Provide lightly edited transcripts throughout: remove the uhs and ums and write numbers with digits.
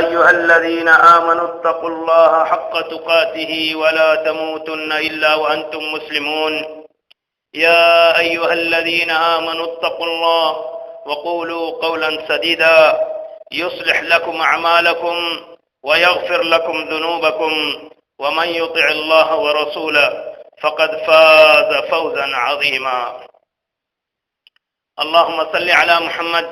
أيها الذين آمنوا اتقوا الله حق تقاته ولا تموتن إلا وأنتم مسلمون. يا أيها الذين آمنوا اتقوا الله وقولوا قولا سديدا يصلح لكم أعمالكم ويغفر لكم ذنوبكم، ومن يطع الله ورسوله فقد فاز فوزا عظيما. اللهم صل على محمد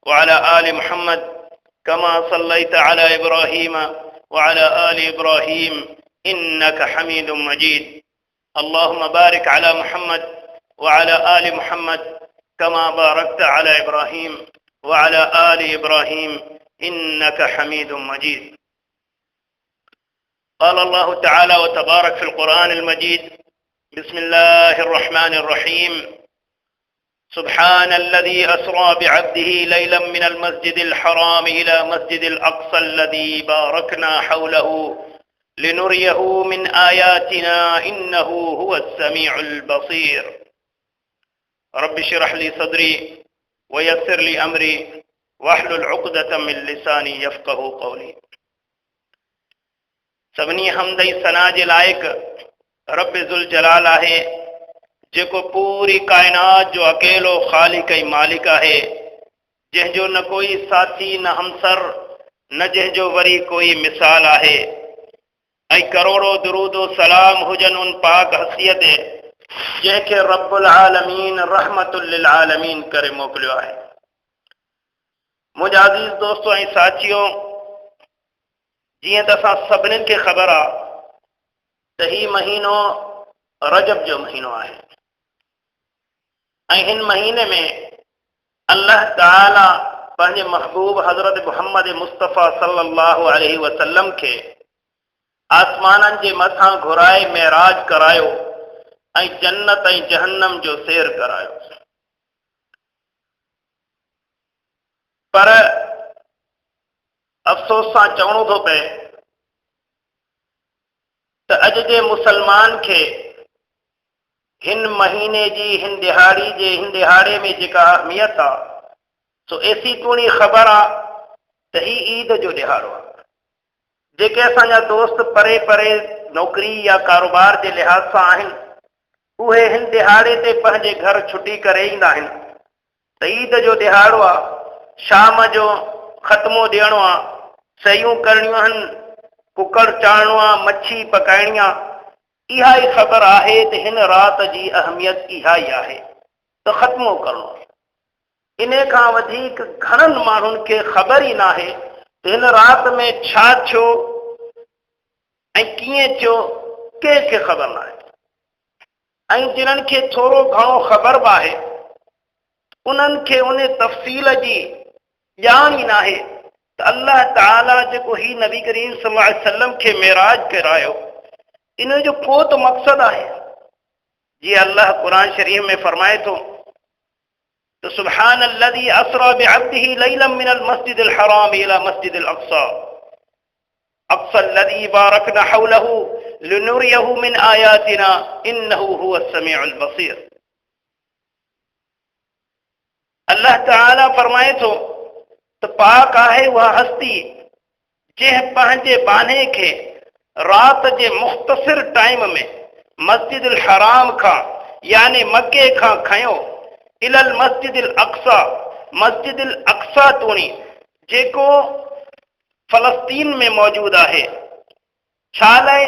وعلى آل محمد كما صليت على إبراهيم وعلى آل إبراهيم إنك حميد مجيد. اللهم بارك على محمد وعلى آل محمد كما باركت على إبراهيم وعلى آل إبراهيم إنك حميد مجيد. قال الله تعالى وتبارك في القرآن المجيد: بسم الله الرحمن الرحيم. سبحان الذي أسرى بعبده ليلا من المسجد الحرام إلى مسجد الأقصى الذي باركنا حوله لنريه من آياتنا إنه هو السميع البصير. رب اشرح لي صدري ويسر لي أمري واحلل عقدة من لساني يفقه قولي. सभिनी हमद ऐं सना जे लाइक़ रब ज़ुल जलाल आहे, जेको पूरी कायनात जो अकेलो ख़ालिक ऐं मालिक आहे, जंहिंजो न कोई साथी न हमसर न जंहिंजो वरी कोई मिसाल आहे। ऐं करोड़ो दुरूदो सलाम हुजन उन पाक हसीयत जंहिंखे रब्बुल आलमीन रहमतुल लिल आलमीन करे मोकिलियो आहे। मुंहिंजा अज़ीज़ दोस्तो ऐं साथियो, जीअं त असां सभिनीनि खे ख़बर आहे त हीउ महीनो रजब जो महीनो आहे ऐं हिन महीने में अल्लाह ताला पंहिंजे महबूब हज़रत मुहम्मद मुस्तफ़ा सल्लल्लाहु अलैहि वसल्लम खे आसमाननि जे मथां घुराए मेराज करायो ऐं जन्नत ऐं जहन्नम जो सैर करायो। पर अफ़सोस सां चवणो थो पए त अॼु जे मुसलमान खे हिन महीने जी हिन दिहाड़े में जेका अहमियत आहे सो एसी तूणी ख़बर आहे त ही ईद जो ॾिहाड़ो आहे। जेके असांजा दोस्त परे परे नौकरी या कारोबार जे लिहाज़ सां आहिनि, उहे हिन दिहाड़े ते पंहिंजे घर छुटी करे ईंदा आहिनि त ईद जो ॾिहाड़ो आहे, शाम जो ख़त्मो ॾियणो आहे, सयूं करणियूं आहिनि, कुकड़ चाढ़णो आहे, मच्छी पकाइणी आहे। इहा ई ख़बर आहे त हिन राति जी अहमियत इहा ई आहे त ख़त्मो करणो आहे। इन खां वधीक घणनि माण्हुनि खे ख़बर ई न आहे त हिन राति में छा थियो ऐं कीअं थियो, कंहिंखे ख़बर न आहे। ऐं जिन्हनि खे थोरो घणो ख़बर बि आहे, उन्हनि खे उन तफ़सील जी ॼाण ई न आहे त अल्लाह ताला जेको ही नबी करीम सल्लल्लाहु अलैहि वसल्लम खे मेराज करायो, इन जो को त मक़सदु आहे। जीअं अल्लाह क़ुरान शरीफ में फरमाए थो त सुब्हान अल्लज़ी असरा बिअब्दिही लैलन मिनल मस्जिदिल हराम इला मस्जिदिल अक़सा अल्लज़ी बारकना हौलहू लिनुरियहू मिन आयातिना इन्नहू हुवस समीउल बसीर। अल्लाह ताला फरमाए थो त पाक आहे उहा हस्ती जंहिं पंहिंजे बाने खे राति जे मुख़्तसिर टाइम में मस्जिदुल हराम खां यानी मके खां खयो इलल मस्जिदिल अक़सा तूणी जेको फ़लस्तीन में मौजूद आहे। छा लाइ?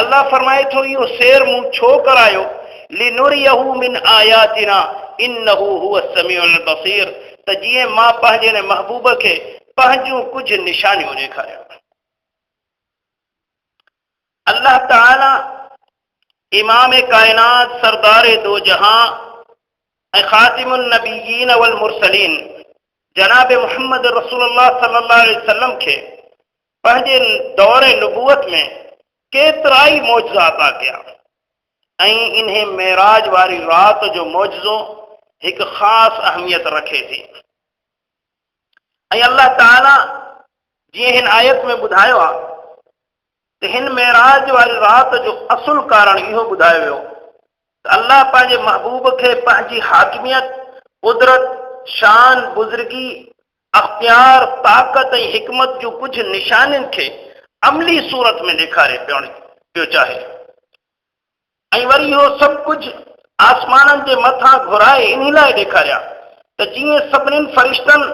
अल्लाह फरमाए थो इहो सैर मूं छो करायो, लिनुरियहू मिन आयातिना इन्नहू हुवस समीउल बसीर, त जीअं मां पंहिंजे महबूब खे पंहिंजूं कुझु निशानियूं ॾेखारियो। अल्लाह ताला इमाम कायनात सरदार दो जहां ऐं ख़ातिमुन नबिय्यीन वल मुरसलीन जनाब मुहम्मद रसूलुल्लाह सल्लल्लाहु अलैहि वसल्लम खे पंहिंजे दौरे नबूवत में केतिरा ई मौजज़ा अता कया ऐं इन्हे मेराज वारी राति जो मौजज़ो हिकु ख़ासि अहमियत रखे थी। ऐं अल्लाह ताला जीअं हिन आयत में ॿुधायो आहे त हिन मेराज वारी राति जो असुल कारण इहो ॿुधायो वियो त अल्लाह पंहिंजे महबूब खे पंहिंजी हाकिमियत, कुदरत, शान, बुज़ुर्गी अख्तियार ताक़त ऐं हिकमत जूं कुझु निशानियुनि खे अमली सूरत में ॾेखारे पियो चाहे। ऐं वरी इहो सभु कुझु आसमाननि जे मथां घुराए इन लाइ ॾेखारिया त जीअं सभिनीनि फ़रिश्तनि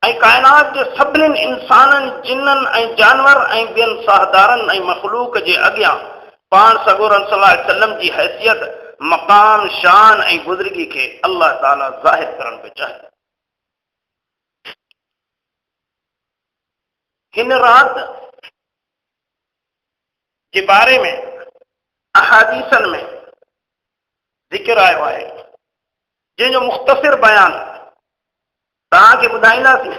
ऐं काइनात जे सभिनीनि इंसाननि, जिन्ननि ऐं जानवर ऐं ॿियनि साहदारनि ऐं मख़लूक जे अॻियां पाण सॻोरन सल्लल्लाहु अलैहि वसल्लम जी हैसियत, मक़ाम, शान ऐं बुज़ुर्गी खे अल्लाह ताला ज़ाहिर करणु पियो चाहे। हिन रात जे बारे में अहादीसनि में ज़िक्र आयो आहे, जंहिंजो मुख़्तसिर बयान तव्हांखे ॿुधाईंदासीं।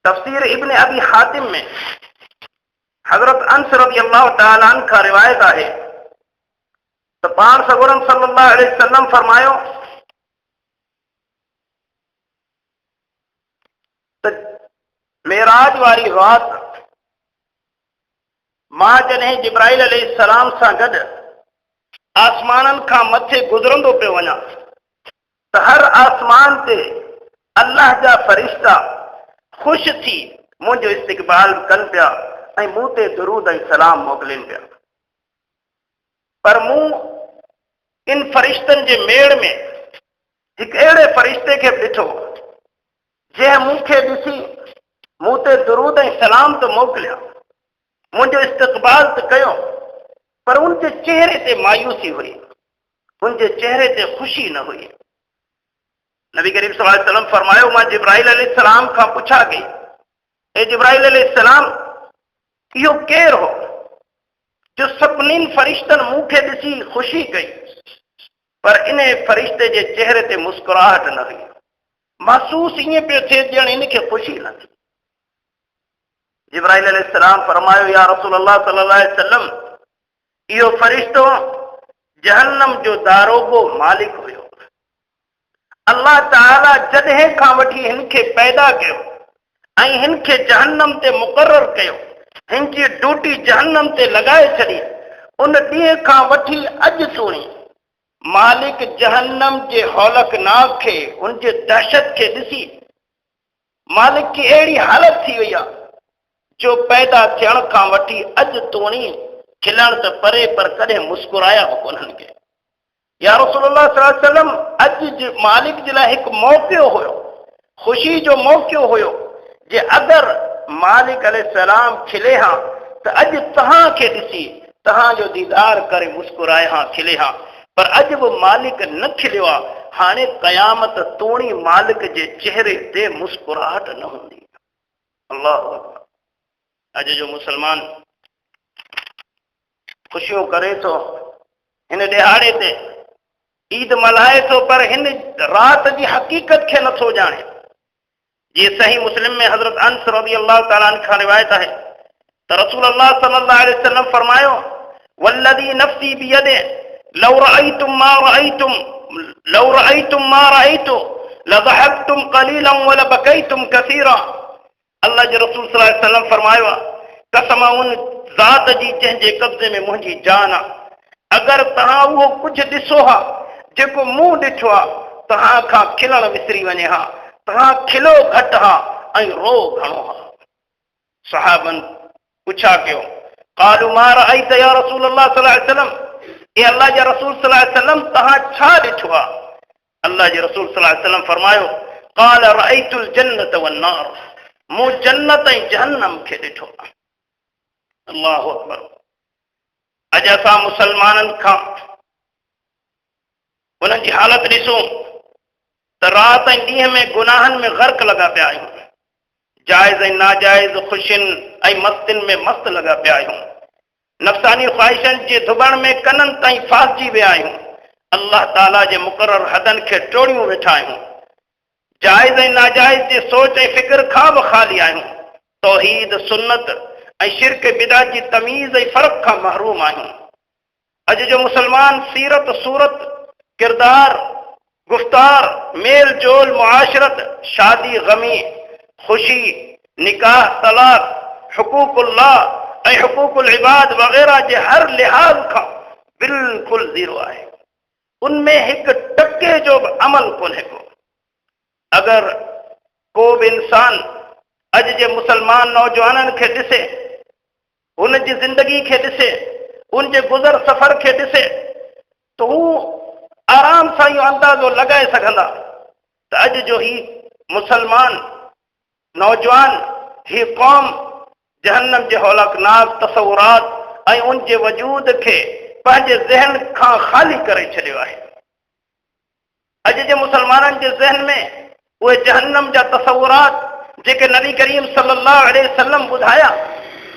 तफ़सीर इब्न अबी हातिम में हज़रत अनस रज़ियल्लाहु तआला अन्हु खां रिवायत आहे त पाण सॻोरन सल्लल्लाहु अलैहि वसल्लम फरमायो त मेराज वारी रात मां जॾहिं जिब्राइल अलैहिस्सलाम सां गॾु आसमाननि खां मथे गुज़रंदो पियो वञा त हर आसमान ते अल्लाह जा फ़रिश्ता ख़ुशि थी मुंहिंजो इस्तक़बाल कनि पिया ऐं मूं ते दुरूद ऐं सलाम मोकिलीनि पिया। पर मूं इन फ़रिश्तनि जे मेड़ में हिकु अहिड़े फ़रिश्ते खे ॾिठो जंहिं मूंखे ॾिसी मूं ते दुरूद ऐं सलाम त मोकिलिया, मुंहिंजो इस्तक़बाल त कयो, पर उनजे चेहरे ते मायूसी हुई, उनजे चेहरे ते ख़ुशी न हुई। नबी करीम सल्लल्लाहु अलैहि वसल्लम फरमायो, मां जिब्राइल अलैहिस्सलाम खां पुछा कई, ए जिब्राइल अलैहिस्सलाम, इहो केरु हो जो सभिनीनि फ़रिश्तनि मूंखे ॾिसी ख़ुशी कई, पर इन फ़रिश्ते जे चेहरे ते मुस्कुराहट न हुई। महसूस ईअं पियो थिए ॼण इनखे ख़ुशी न थी। जिब्राइल अलैहिस्सलाम फरमायो, या रसूल अल्लाह सल्लल्लाहु अलैहि वसल्लम, इहो फ़रिश्तो जहन्नम जो दारोगो मालिक हुयो। अल्लाह ताला जॾहिं खां वठी हिन खे पैदा कयो ऐं हिन खे जहन्नम ते मुक़ररु कयो, हिन जी ड्यूटी जहन्नम ते लॻाए छॾी, उन ॾींहं खां वठी अॼु ताईं मालिक जहन्नम जे हौलकनाक खे, उनजे दहशत खे ॾिसी मालिक की अहिड़ी हालत थी वई आहे जो पैदा थियण खां वठी अॼु ताईं खिलण त परे पर कॾहिं मुस्कुराया बि कोन्हनि के। या रसूलुल्लाह सल्लल्लाहु अलैहि वसल्लम, अॼु जे मालिक जे लाइ हिकु मौक़ो हुयो, ख़ुशी जो मौक़ो हुयो, जे अगरि मालिक अलैहिस्सलाम खिले हा त अॼु तव्हांखे ॾिसी तव्हांजो दीदार करे मुस्कुराए हा, खिले हा, पर अॼु बि मालिक न खिलियो आहे। हाणे क़यामत तोणी मालिक जे चेहरे ते मुस्कुराहट न हूंदी। अल्लाह अकबर। अॼु जो मुसलमान ख़ुशियूं करे थो, हिन ॾिहाड़े ते ईद मल्हाए थो, पर हिन रात जी हक़ीक़त खे नथो ॼाणे। जीअं सही मुस्लिम में हज़रत अनस रज़ियल्लाहु तआला अन्हु खां रिवायत आहे त रसूल अल्लाह सल्लल्लाहु अलैहि वसल्लम फरमायो, वल्लज़ी नफ़्सी बियदिहि लौ रअयतुम मा रअयतु लज़हकतुम क़लीलन व लबकैतुम कसीरा। अल्लाह जे रसूल सल्लल्लाहु अलैहि वसल्लम फरमायो, कसम उन ज़ात जी जंहिंजे कब्ज़े में मुंहिंजी जान आहे, अगरि तव्हां उहो कुझु ॾिसो हा जेको मूं ॾिठो आहे, तव्हां खां खिलण विसरी वञे हा, तव्हां खिलो घटि हा ऐं रो घणो हा। सहाबन पुछा कयो, क़ालू मा रअयत या रसूल अल्लाह सल्लल्लाहु अलैहि वसल्लम, ए अल्लाह जे रसूल सल्लल्लाहु अलैहि वसल्लम, तव्हां छा ॾिठो आहे? अल्लाह जे रसूल सल्लल्लाहु अलैहि वसल्लम फरमायो, क़ाल रअयतुल जन्नत वन नार, मूं जन्नत ऐं जहन्नम खे ॾिठो आहे। अल्लाहु अकबर। अॼु असां मुसलमाननि खां उन्हनि जी हालत ॾिसूं त राति ऐं ॾींहं में गुनाहनि में ग़र्क़ लॻा पिया आहियूं, जाइज़ ऐं नाजाइज़ ख़ुशियुनि ऐं मस्तियुनि में मस्त लॻा पिया आहियूं, नफ़्सानी ख़्वाहिशनि जे धुबण में कननि ताईं फासिजी विया आहियूं, अल्लाह ताला जे मुक़ररु हदनि खे टोड़ियूं वेठा आहियूं, जाइज़ ऐं नाजाइज़ जे सोच ऐं फ़िक्र खां बि ख़ाली आहियूं, तौहीद सुन्नत ऐं शिरक बिदअत जी तमीज़ ऐं फ़र्क़ खां महरूम आहियूं। अॼु जो मुसलमान सीरत, सूरत, किरदार, गुफ्तार, मेल जोल, मुआशरत, शादी गमी, खुशी, निकाह, तलाक, हुकूकुल्लाह ऐं हुकूकुल इबाद वग़ैरह जे हर लिहाज़ खां बिल्कुलु ज़ीरो आहे। उनमें हिकु टके जो बि अमल कोन्हे को। अगर को भी इंसान अज जे मुसलमान नौजवाननि खे ॾिसे, उन जी ज़िंदगी खे ॾिसे, उन जे गुज़र सफ़र खे ॾिसे, त हू आराम सां इहो अंदाज़ो लॻाए सघंदा त अॼु जो ही मुसलमान नौजवान, ही क़ौम जहन्नम जे हौलकनाक तसवुरात ऐं उन जे वजूद खे पंहिंजे ज़हन खां ख़ाली करे छॾियो आहे। अॼु जे मुसलमाननि जे ज़हन में उहे जहन्नम जा तसवुरात जेके नबी करीम सल्लल्लाहु अलैहि वसल्लम ॿुधाया,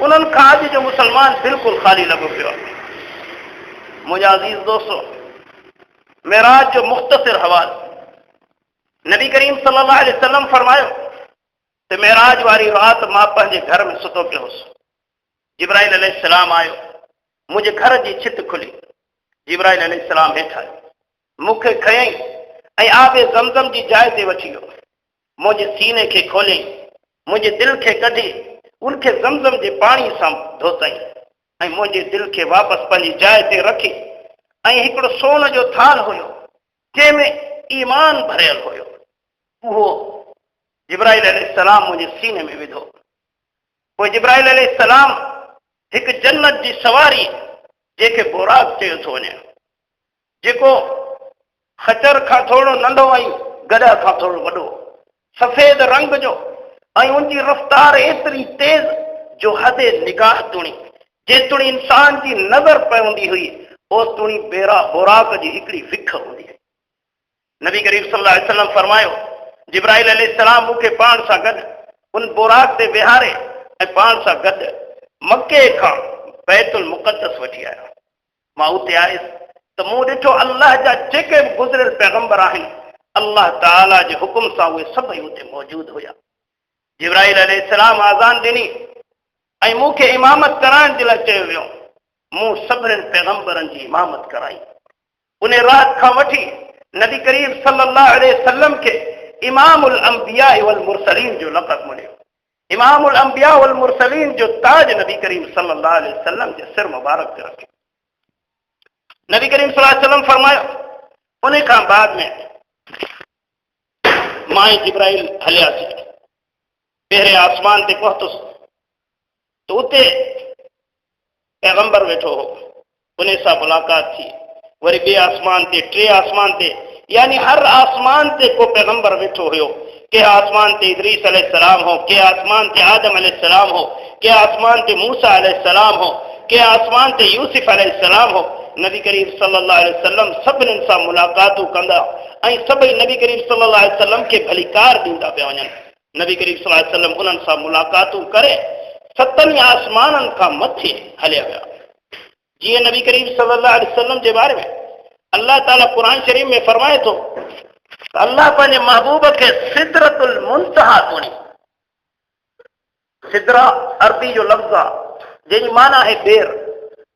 उन्हनि खां अॼु जो मुसलमान बिल्कुलु ख़ाली लॻो पियो आहे। मुंहिंजा अज़ीज़ दोस्तो, मेराज जो मुख़्तसिर हवालो, नबी करीम सल्लल्लाहु अलैहि वसल्लम फरमायो त मेराज वारी राति मां पंहिंजे घर में सुतो पियो हुउसि। जिब्राइल अलैहिस्सलाम आयो, मुंहिंजे घर जी छित खुली, जिब्राइल अलैहिस्सलाम हेठि आयो, मूंखे खयईं ऐं आबे ज़मज़म जी जाइ ते वठी वियो, मुंहिंजे सीने खे खोलियईं, मुंहिंजे दिलि खे कढी उनखे ज़मज़म जे पाणी सां धोतईं ऐं मुंहिंजे दिलि खे वापसि पंहिंजी जाइ ते रखी ऐं हिकिड़ो सोन जो थाल हुयो जंहिंमें ईमान भरियल हुयो, उहो जिब्राइल अलैहिस्सलाम मुंहिंजे सीने में विधो। पोइ जिब्राइल अलैहिस्सलाम हिकु जन्नत जी सवारी जंहिंखे बुराक चयो थो वञे, जेको खचर खां थोरो नंढो ऐं गॾह खां थोरो वॾो, सफ़ेद रंग जो, ऐं उनजी रफ़्तार एतिरी तेज़ जो हदे निगाह तुणी, जेतुणी इंसान जी नज़र पवंदी हुई ओतुणी बुराक जी हिकिड़ी विख हूंदी हुई। नबी करीम सल्लल्लाहु अलैहि वसल्लम फरमायो, जिब्राइल अलैहिस्सलाम मूंखे पाण सां गॾु उन बुराक ते विहारे ऐं पाण सां गॾु मके खां बैतुल मुक़द्दस वठी आयो। मां उते आयुसि त मूं ॾिठो अल्लाह जा जेके बि गुज़िरियल पैगंबर आहिनि, अल्लाह ताला जे हुकुम सां उहे सभई उते मौजूद हुया। जिब्राइल अलैहिस्सलाम आज़ान ॾिनी ऐं मूंखे इमामत कराइण जे लाइ चयो वियो। मूं सभिनीनि पैगंबरनि जी इमामत कराई। उन राति खां वठी नबी करीम सल्लल्लाहु अलैहि वसल्लम खे इमामुल अंबिया वल मुरसलीन जो लक़ब मिलियो। इमामुल अंबिया वल मुरसलीन जो ताज नबी करीम सल्लल्लाहु अलैहि वसल्लम जे सिर मुबारक ते रखियो। नबी करीम सल्लल्लाहु अलैहि वसल्लम फरमायो, उन खां बाद में मां जिब्राइल हलियासीं, पहिरें आसमान ते पहुतुसि त उते पैगंबर वेठो हो, उन सां मुलाक़ात थी। वरी ॿिए आसमान ते, टे आसमान ते, यानी हर आसमान ते को पैगंबर वेठो हुयो। के आसमान ते इदरीस अलैहिस्सलाम हो, के आसमान ते आदम अलैहिस्सलाम हो, के आसमान ते मूसा अलैहिस्सलाम हो, के आसमान ते यूसुफ अलैहिस्सलाम हो। नबी करीम सल्लल्लाहु अलैहि वसल्लम सभिनीनि सां मुलाक़ातूं कंदा ऐं सभई नबी करीम सल्लल्लाहु अलैहि वसल्लम खे भलीकार ॾींदा पिया वञनि। नबी करीम सल्लल्लाहु अलैहि वसल्लम उन्हनि सां मुलाक़ातूं करे सतनि आसमाननि खां मथे हलिया विया। जीअं नबी करीम सल्लल्लाहु अलैहि वसल्लम जे बारे में अल्लाह ताला कुरान शरीफ में फरमाए थो, अल्लाह पंहिंजे महबूब खे सिदरतुल मुंतहा चुनी। सिदरा अरबी जो लफ़्ज़ आहे जंहिंजी माना आहे बेर,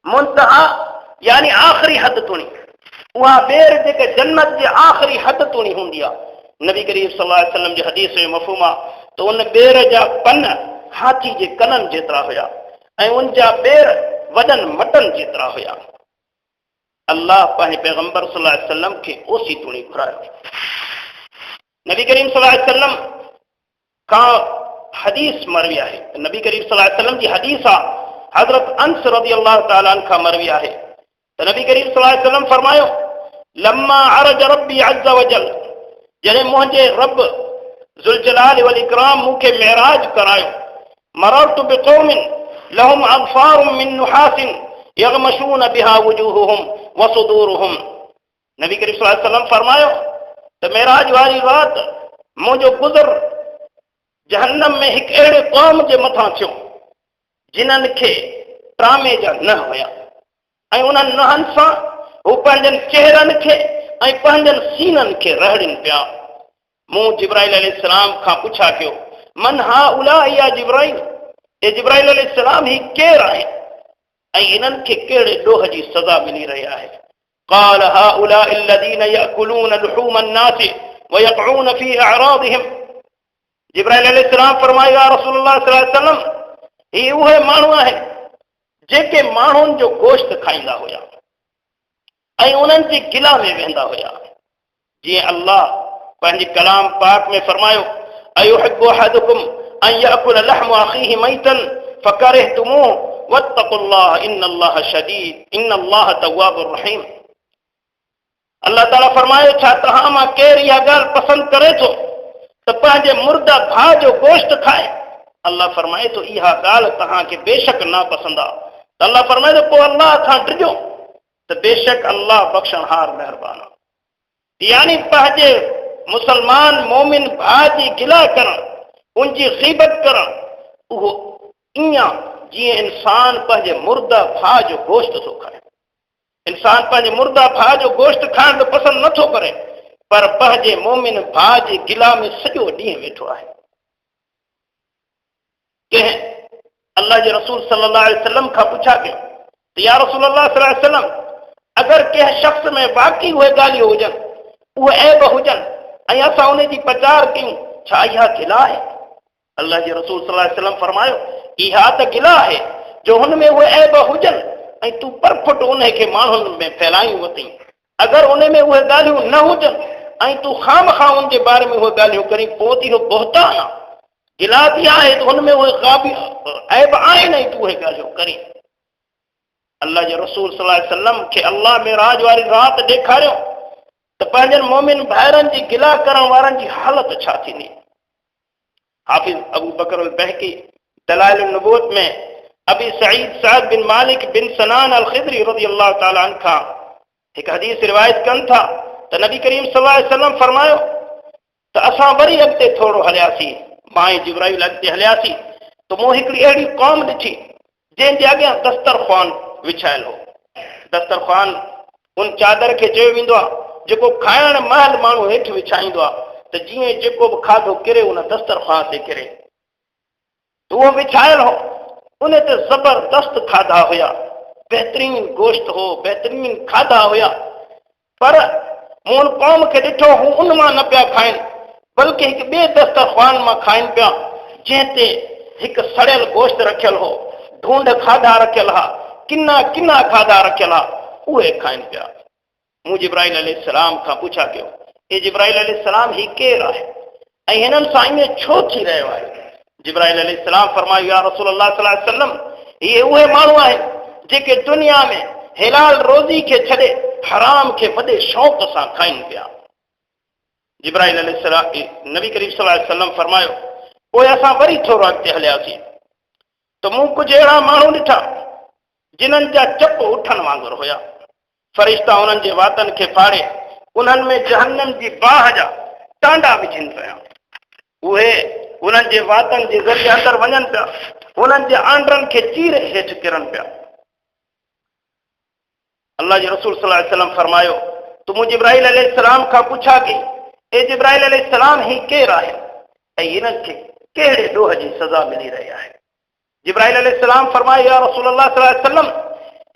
मुंतहा यानी आख़िरी हद तुणी। उहा बेर जेके जन्नत जे आख़िरी हद तुणी हूंदी आहे। नबी करीम सल्लल्लाहु अलैहि वसल्लम जे हदीस में मफ़हूम आहे त उन बेर जा पन हाथी जे कननि जेतिरा हुया ऐं उन जा बेर वॾनि मटनि जेतिरा हुया। अल्लाह पंहिंजे पैगंबर सल्लल्लाहु अलैहि वसल्लम खे ओसी तुणी घुरायो। नबी करीम सल्लल्लाहु अलैहि वसल्लम खां हदीस मरवी आहे, नबी करीम सल्लल्लाहु अलैहि वसल्लम जी हदीस आहे, हज़रत अनस रज़ियल्लाहु ताला अन्हु खां मरवी आहे त नबी करीम सल्लल्लाहु अलैहि वसल्लम फरमायो, लम्मा अरज रब्बी अज़्ज़ वजल, जॾहिं मुंहिंजे रब ज़ुल जलाल वल इकराम मूंखे मेराज करायो, मररतु बिक़ौमिन लहुम अग़फ़ारुम मिन नुहासिन यग़मशून बिहा वजूहुहुम व सुदूरुहुम। नबी करीम सल्लल्लाहु अलैहि वसल्लम फरमायो त मेराज वारी राति मुंहिंजो गुज़र जहन्नम में हिकु अहिड़े क़ौम जे मथां थियो जिन्हनि खे ट्रामे जा न हुया ऐं उन्हनि नहनि सां हू पंहिंजनि चेहरनि खे ऐं पंहिंजनि सीननि खे रहड़िन पिया। मूं जिब्राइल अलैहिस्सलाम खां पुछा कयो, मन हाउला या जिब्राइल, ए जिब्राइल अलैहिस्सलाम ही केरु आहे ऐं इन्हनि खे कहिड़े ॾोह जी सज़ा मिली रही आहे। قال هؤلاء الذين يأكلون لحوم الناس ويقعون في أعراضهم। जिब्राइल अलैहिस्सलाम फरमायो, या रसूलल्लाह सल्लल्लाहु अलैहि वसल्लम, ही उहे माण्हू आहिनि जेके माण्हुनि जो गोश्त खाईंदा हुया ऐं उन्हनि जे गिला में वेंदा हुया। जीअं अल्लाह पंहिंजे कलाम पाक में फरमायो अयुहिब्बु अहदुकुम अन याकुल लहम अखीहि मैतन फकरिहतुमूह वत्तकुल्लाह इन्नल्लाह तव्वाबुर रहीम। अल्लाह ताला फरमायो छा तव्हां मां केरु इहा ॻाल्हि पसंदि करे थो त पंहिंजे मुर्दा भाउ जो गोश्त खाए? अल्लाह फरमाए थो इहा ॻाल्हि तव्हांखे बेशक नापसंद आहे। त अल्लाह फरमाए थो पोइ अल्लाह खां डिॼो त बेशक अल्लाह बख़्शणहार महिरबान आहे। यानी पंहिंजे मुसलमान मोमिन भाउ जी गिला करणु, उनजी ग़ीबत करणु, उहो ईअं जीअं इंसान पंहिंजे मुर्दा भाउ जो गोश्त थो खाए। इंसान पंहिंजे मुर्दा भाउ जो गोश्त खाइण त पसंदि नथो करे, पर पंहिंजे मोमिन भाउ जी गिला में सॼो ॾींहुं वेठो आहे। कंहिं अल्लाह जे रसूल सल्लल्लाहु अलैहि वसल्लम खां पुछा कयो त या रसूल अल्लाह सल्लल्लाहु अलैहि वसल्लम, अगरि कंहिं शख़्स में वाक़ई उहे ॻाल्हियूं हुजनि, उहे ऐब हुजनि ऐं असां उन जी प्रचार कयूं, छा इहा गिला आहे? अल्लाह जे रसूल सल्लल्लाहु अलैहि वसल्लम फरमायो इहा त गिला आहे जो हुन में उहे ऐब हुजनि ऐं तूं परफुट उन खे माण्हुनि में फैलायूं वती। अगरि उन में उहे ॻाल्हियूं न हुजनि ऐं तूं खामखां उन जे बारे में उहे ॻाल्हियूं करी, पोइ त इहो बहतान आहे। गिला थी आहे त हुन में उहे ऐब आहिनि ऐं तूं उहे ॻाल्हियूं करी। अल्लाह जे रसूल सल्लल्लाहु अलैहि वसल्लम खे अल्लाह मेराज वारी राति ॾेखारियो त पंहिंजनि मोमिन भाइरनि जी गिला करण वारनि जी हालत छा थींदी। हाफ़िज़ अबू बकर अल बहकी दलाइल नबूवत में अबी सईद साद बिन मालिक बिन सनान अल खिदरी रज़ी अल्लाह ताला अन्हु खां हिकु हदीस रिवायत कनि था त नबी करीम सल्लल्लाहु अलैहि वसल्लम फरमायो त असां वरी अॻिते थोरो हलियासीं, मां ऐं जिब्राइल अॻिते हलियासीं त मूं हिकिड़ी अहिड़ी क़ौम ॾिठी जंहिंजे अॻियां दस्तरख़्वान विछायल हो। दस्तरख़्वान उन चादर खे चयो वेंदो आहे जेको खाइण महिल माण्हू हेठि विछाईंदो आहे त जीअं जेको बि खाधो किरे उन दस्तरख़्वान ते किरे, त उहो विछायल हो। उन ते ज़बरदस्त खाधा हुया, बहितरीन गोश्त हो, बहितरीन खाधा हुया, पर मूं उन क़ौम खे ॾिठो हू उन मां न पिया खाइनि, बल्कि हिकु ॿिए दस्तरख़्वान मां खाइनि पिया जंहिं ते हिकु सड़ियल गोश्त रखियल हो, ढूंढ खाधा रखियल हा, किना किना खाधा रखियल हा, उहे खाइनि पिया। मूं जिब्राइल अलैहिस्सलाम खां पुछा कयो हे जिब्राइल अलैहिस्सलाम ही केरु आहे ऐं हिननि सां ईअं छो थी रहियो आहे? जिब्राइल अलैहिस्सलाम फरमायो या रसूल अल्लाह सल्लल्लाहु अलैहि वसल्लम, इहे उहे माण्हू आहिनि जेके दुनिया में हिलाल रोज़ी खे छॾे हराम खे वॾे शौक़ सां खाइनि पिया। जिब्राइल अलैहिस्सलाम नबी करीम सल्लल्लाहु अलैहि वसल्लम फरमायो पोइ असां वरी थोरो अॻिते हलियासीं त मूं कुझु अहिड़ा माण्हू ॾिठा जिन्हनि जा चप उठनि वांगुरु हुया। फ़रिश्ता उन्हनि जे वातनि खे फाड़े उन्हनि में जहन्नम जी बाहि जा टांडा विझनि पिया। उहे उन्हनि जे वातनि जे ज़रिए अंदरि वञनि पिया, उन्हनि जे आंडरनि खे चीरे हेठि किरनि पिया। अल्लाह जे रसूल सल्लल्लाहु अलैहि वसल्लम फरमायो त मूं जिब्राइल अलैहिस्सलाम खां पुछा कई ए जिब्राइल अलैहिस्सलाम ही केरु आहे ऐं हिननि खे कहिड़े ॾोह जी सज़ा मिली रही आहे? जिब्राइल अलैहिस्सलाम फरमायो या रसूल अल्लाह सल्लल्लाहु अलैहि वसल्लम,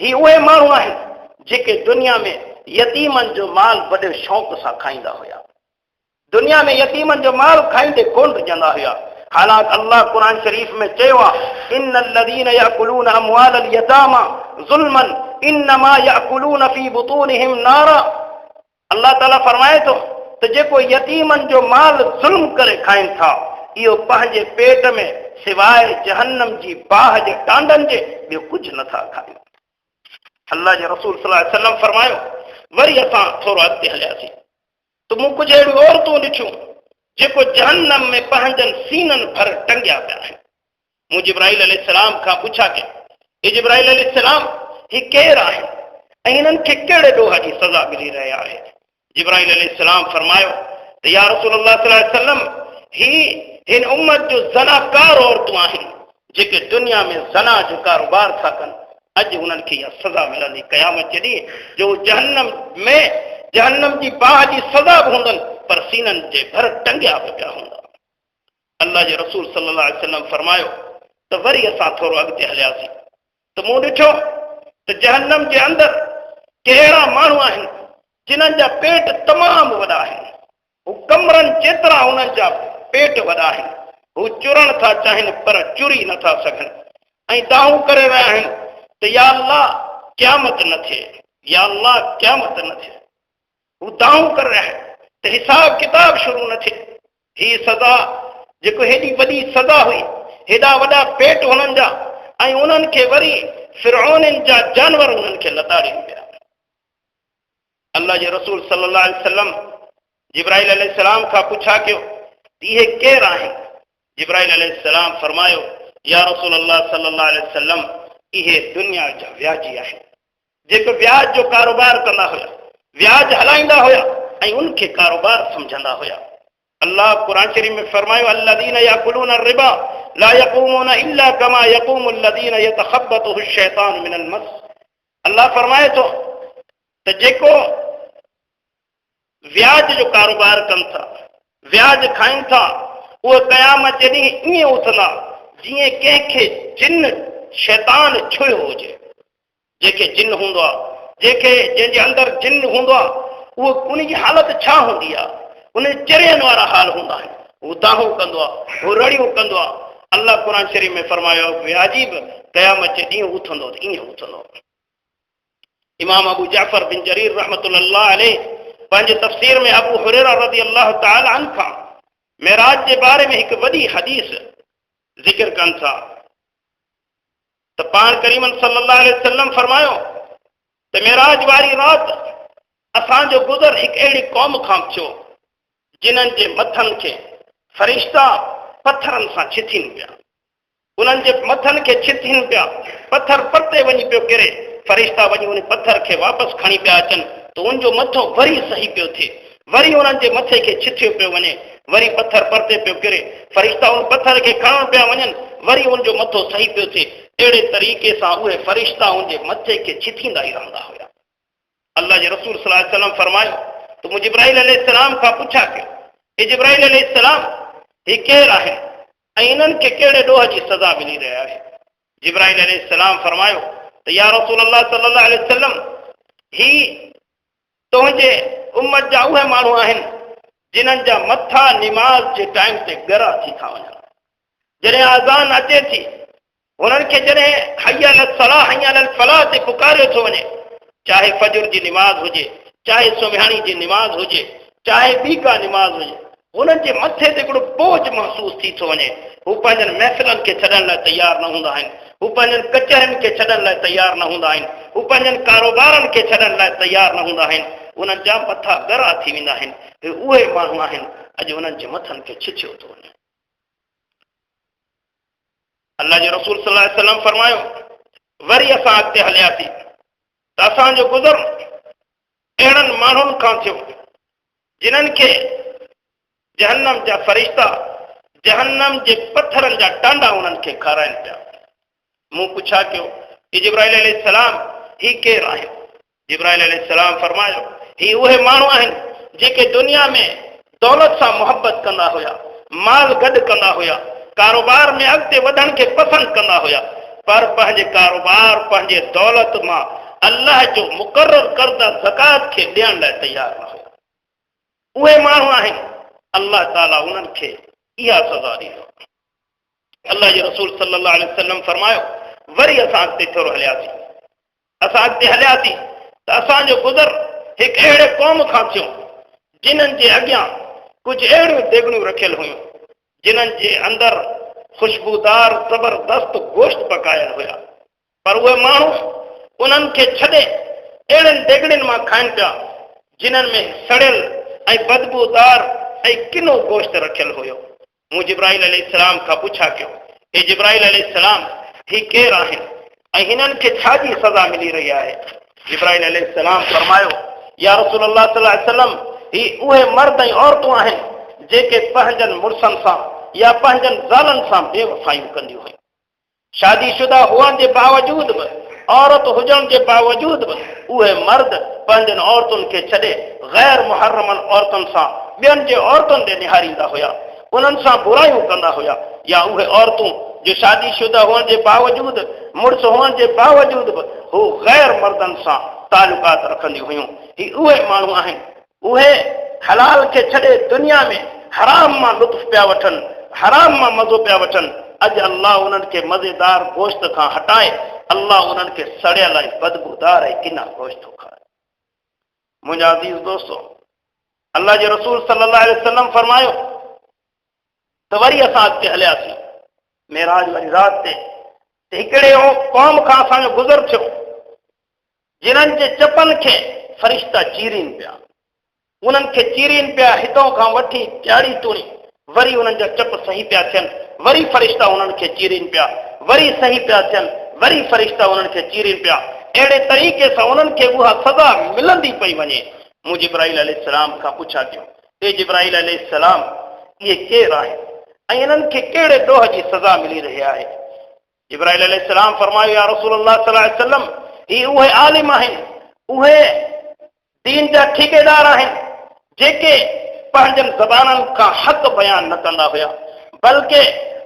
ही उहे माण्हू आहिनि जेके दुनिया में यतीमनि जो माल वॾे शौक़ सां खाईंदा हुया। दुनिया में यतीमनि जो माल खाईंदे कोन रजंदा हुया। हालांकि अल्लाह क़ुरान शरीफ़ में चयो आहे इन्नल्लज़ीन याकुलून अमवालल यतामा ज़ुल्मन इन्नमा याकुलून फी बुतूनिहिम नारा। अल्लाह ताला फरमाए थो त जेको यतीमनि जो माल ज़ुल्म करे खाइनि था इहो पंहिंजे पेट में सिवाय जहन्नम जी बाहि जे टांडनि जे ॿियो कुझु नथा खाइनि। अल्लाह जे रसूल सल्लल्लाहु अलैहि वसल्लम फरमायो वरी असां थोरो अॻिते हलियासीं त मूं कुझु अहिड़ियूं औरतूं ॾिठियूं जेको जहन्नम में पंहिंजनि सीननि भर टंगिया पिया आहिनि। मूं जिब्राइल अलैहिस्सलाम खां पुछा कयो हे जिब्राइल अलैहिस्सलाम, ही केरु आहे ऐं हिननि खे कहिड़े ॾोह जी सज़ा मिली रही आहे? जिब्राइल अलैहिस्सलाम फरमायो त या रसूल अल्लाह सल्लल्लाहु अलैहि वसल्लम, ही हिन उम्मत जो ज़नाकार औरतूं आहिनि जेके दुनिया में ज़ना जो कारोबार था कनि। अॼु हुननि खे इहा सज़ा मिलंदी क़यामत जे ॾींहुं जो जहन्नम जी बाहि जी सज़ा बि हूंदनि पर सीननि जे भर टंगिया बि पिया हूंदा। अल्लाह जे रसूल सल्लल्लाहु अलैहि वसल्लम फरमायो त वरी असां थोरो अॻिते हलियासीं त मूं ॾिठो त जहन्नम जे अंदरि कहिड़ा माण्हू आहिनि जिन्हनि जा पेट तमामु वॾा आहिनि। हू कमरनि जेतिरा उन्हनि जा पेट वॾा आहिनि। हू चुरण था चाहिनि पर चुरी नथा सघनि ऐं दाहूं करे रहिया आहिनि त या अल्लाह क़यामत न थिए, या अल्लाह क़यामत न थिए। हू दाहूं करे रहिया आहिनि त हिसाब किताब शुरू न थिए। ही सज़ा जेको हेॾी वॾी सज़ा हुई, हेॾा वॾा पेट हुननि जा, ऐं उन्हनि खे वरी फिरऔननि जा जानवर उन्हनि खे लताड़ीनि पिया। अल्लाह जे रसूल सल्लल्लाहु अलैहि वसल्लम जिब्राइल अलैहिस्सलाम खां पुछा कयो इहे केरु आहिनि? जिब्राइल अलैहिस्सलाम फरमायो या रसूल अल्लाह सल्लल्लाहु अलैहि वसल्लम इहे दुनिया जा व्याजी आहिनि, जेके व्याज जो कारोबार कंदा हुया, व्याज हलाईंदा हुया ऐं उनखे कारोबार सम्झंदा हुया। अल्लाह कुरान शरीफ में फरमायो अल्लज़ीना याकुलून रिबा ला यक़ूमून इल्ला कमा यक़ूमु अल्लज़ीना यतखब्बतुहु शैतानु मिनल मस। अल्लाह फरमाए थो त जेको व्याज जो कारोबार कनि था, व्याज खाइनि था, उहे क़यामत जे ॾींहुं ईअं उथंदा जीअं कंहिंखे जिन शैतान छुयो हुजे। जेके जिन हूंदो आहे, जंहिंजे अंदरि जिन हूंदो आहे, उहो उन जी हालत छा हूंदी आहे? उन चरियनि वारा हाल हूंदा आहिनि। हू दाहूं कंदो आहे, हू रड़ियूं कंदो आहे। अल्लाह क़ुरान शरीफ में फरमायो व्याजी बि क़यामत जे ॾींहुं उथंदो त ईअं उथंदो। इमाम अबू जाफ़र बिन जरीर रहमतुल्लाह अलैह पंहिंजे तफ़सीर में अबू हुरैरा रज़ियल्लाहु तआला अन्हु खां मेराज जे बारे में हिकु वॾी हदीस ज़िक्र कनि था त पाण करीमन सल्लल्लाहु अलैहि वसल्लम फरमायो त मेराज वारी राति असांजो गुज़र हिकु अहिड़ी क़ौम खां थियो जिन्हनि जे मथनि खे फ़रिश्ता पथरनि सां छिथीनि पिया। उन्हनि जे मथनि खे छिथीनि पिया, पथर परते वञी पियो किरे, फ़रिश्ता वञी उन पथर खे वापसि खणी पिया अचनि त उनजो मथो वरी सही पियो थिए, वरी उन्हनि जे मथे खे छिथियो पियो वञे, वरी पथर परते पियो किरे, फ़रिश्ता उन पथर खे खणण पिया वञनि, वरी उनजो मथो सही पियो थिए। अहिड़े तरीक़े सां उहे फ़रिश्ता उनजे मथे खे छिथींदा ई रहंदा हुया। अल्लाह जे रसूल सल्लल्लाहु अलैहि वसल्लम फरमायो त मूं जिब्राइल अलैहिस्सलाम खां पुछा कयो हे जिब्राइल अलैहिस्सलाम ही केरु आहे ऐं इन्हनि खे कहिड़े ॾोह जी सज़ा मिली रही आहे? जिब्राइल अलैहिस्सलाम फरमायो त या रसूल अल्लाह सल्लल्लाहु अलैहि वसल्लम ही तुंहिंजे उम्मत जा उहे माण्हू आहिनि जिन्हनि जा मथा निमाज़ जे टाइम ते ॻरा थी था वञनि। जॾहिं आज़ान अचे थी हुननि खे जॾहिं हय्य अल सलाह हय्य अल फलाह ते पुकारियो थो वञे, चाहे फजर जी निमाज़ हुजे, चाहे सुबहानी जी निमाज़ हुजे, चाहे ॿी का निमाज़ हुजे, उन्हनि जे मथे ते हिकिड़ो बोझ महसूस थी थो वञे। हू पंहिंजनि महफ़िलनि खे छॾण लाइ तयारु न हूंदा आहिनि, हू पंहिंजनि कचहरियुनि खे छॾण लाइ तयारु न हूंदा आहिनि, हू पंहिंजनि कारोबारनि खे छॾण लाइ तयारु न हूंदा आहिनि। उन्हनि जा मथा ॻरा थी वेंदा आहिनि। हे उहे माण्हू आहिनि अॼु उन्हनि जे मथनि खे छिछियो थो वञे। अल्लाह जे रसूल सल्लल्लाहु अलैहि वसल्लम फरमायो वरी असां अॻिते हलियासीं त असांजो गुज़र अहिड़नि माण्हुनि खां थियो जिन्हनि खे जहन्नम जा फ़रिश्ता जहन्नम जे पथरनि जा टांडा उन्हनि खे खाराइनि पिया। मूं पुछा कयो ही जिब्राइल अलैहिस्सलाम ही केरु आहिनि? जिब्राइल अलैहिस्सलाम फरमायो ही उहे माण्हू आहिनि जेके दुनिया में दौलत सां मुहबत कंदा हुया, माल गॾु कंदा हुया, कारोबार में अॻिते वधण खे पसंदि कंदा हुया, पर पंहिंजे कारोबार पंहिंजे दौलत मां अल्लाह जो मुक़ररु करदा ज़कात खे ॾियण लाइ तयारु न हुया। उहे माण्हू आहिनि अल्लाह ताला उन्हनि खे इहा सज़ा ॾींदो। अल्लाह जे रसूल सल्लल्लाहु अलैहि वसल्लम फरमायो वरी असां अॻिते थोरो हलियासीं। असां अॻिते हलियासीं त असांजो गुज़र हिकु अहिड़े क़ौम खां थियो जिन्हनि जे अॻियां कुझु अहिड़ियूं देॻड़ियूं रखियल हुयूं जिन्हनि जे अंदरि ख़ुशबूदार ज़बरदस्त गोश्त पकायल हुया, पर उहे माण्हू उन्हनि खे छॾे अहिड़नि देॻड़ियुनि मां खाइनि पिया जिन्हनि में सड़ियल ऐं बदबूदार ऐं किनो गोश्त रखियल हुयो। मूं जिब्राइल अलैहिस्सलाम खां पुछा कयो हे जिब्राइल अलैहिस्सलाम ही केरु आहिनि ऐं हिननि खे छा जी सज़ा मिली रही आहे? जिब्राइल अलैहिस्सलाम फरमायो या रसूल अल्लाह सल्लल्लाहु अलैहि वसल्लम ही उहे मर्द ऐं औरतूं आहिनि जेके पंहिंजनि मुड़सनि सां या पंहिंजनि ज़ालनि सां बेवफ़ाइयूं कंदियूं हुयूं। शादीशुदा हुअण जे बावजूद बि, औरत हुजण जे बावजूद बि उहे मर्द पंहिंजनि औरतुनि खे छॾे गैर मुहर्रमन औरतुनि सां ॿियनि जे औरतुनि ॾे निहारींदा हुया, उन्हनि सां बुराइयूं कंदा हुया। या उहे औरतूं जो शादीशुदा हुअण जे बावजूद, मुड़ुस हुअण जे बावजूद बि हू गैर मर्दनि सां तालुकात रखंदियूं हुयूं। ही उहे माण्हू आहिनि उहे हलाल खे छॾे दुनिया में हराम मां लुत्फ़ पिया वठनि, हराम मां मज़ो पिया वठनि। अॼु अल्लाह उन्हनि खे मज़ेदार गोश्त खां हटाए अल्लाह उन्हनि खे सड़ियल ऐं बदबूदार ऐं किना गोश्त थो खाराए। मुंहिंजा अज़ीज़ दोस्तो, अल्लाह जे रसूल सल्लल्लाहु अलैहि वसल्लम फरमायो त वरी असां अॻिते हलियासीं मेराज वारी राति ते हिकिड़े क़ौम खां असांजो गुज़र थियो जिन्हनि जे चपनि खे फ़रिश्ता चीरीनि पिया, उन्हनि खे चीरीनि पिया हितों खां वठी ॼाड़ी तोड़ी, वरी उन्हनि जा चप सही पिया थियनि, वरी फ़रिश्ता उन्हनि खे चीरीनि पिया, वरी सही पिया थियनि, वरी फ़रिश्ता उन्हनि खे चीरीनि पिया। अहिड़े तरीक़े सां उन्हनि खे उहा सज़ा मिलंदी पई वञे। मूं जिब्राईल अलैहिस्सलाम खां पुछा कयो, हे जिब्राईल अलैहिस्सलाम, इहे केरु आहे ऐं इन्हनि खे कहिड़े ॾोह जी सज़ा मिली रही आहे? जिब्राईल अलैहिस्सलाम फरमायो, या रसूल अल्लाह सल्लल्लाहु अलैहि वसल्लम, ही उहे आलिम आहिनि, उहे दीन जा ठेकेदार आहिनि जेके पंहिंजनि ज़बाननि खां हक़ बयान न कंदा हुया, बल्कि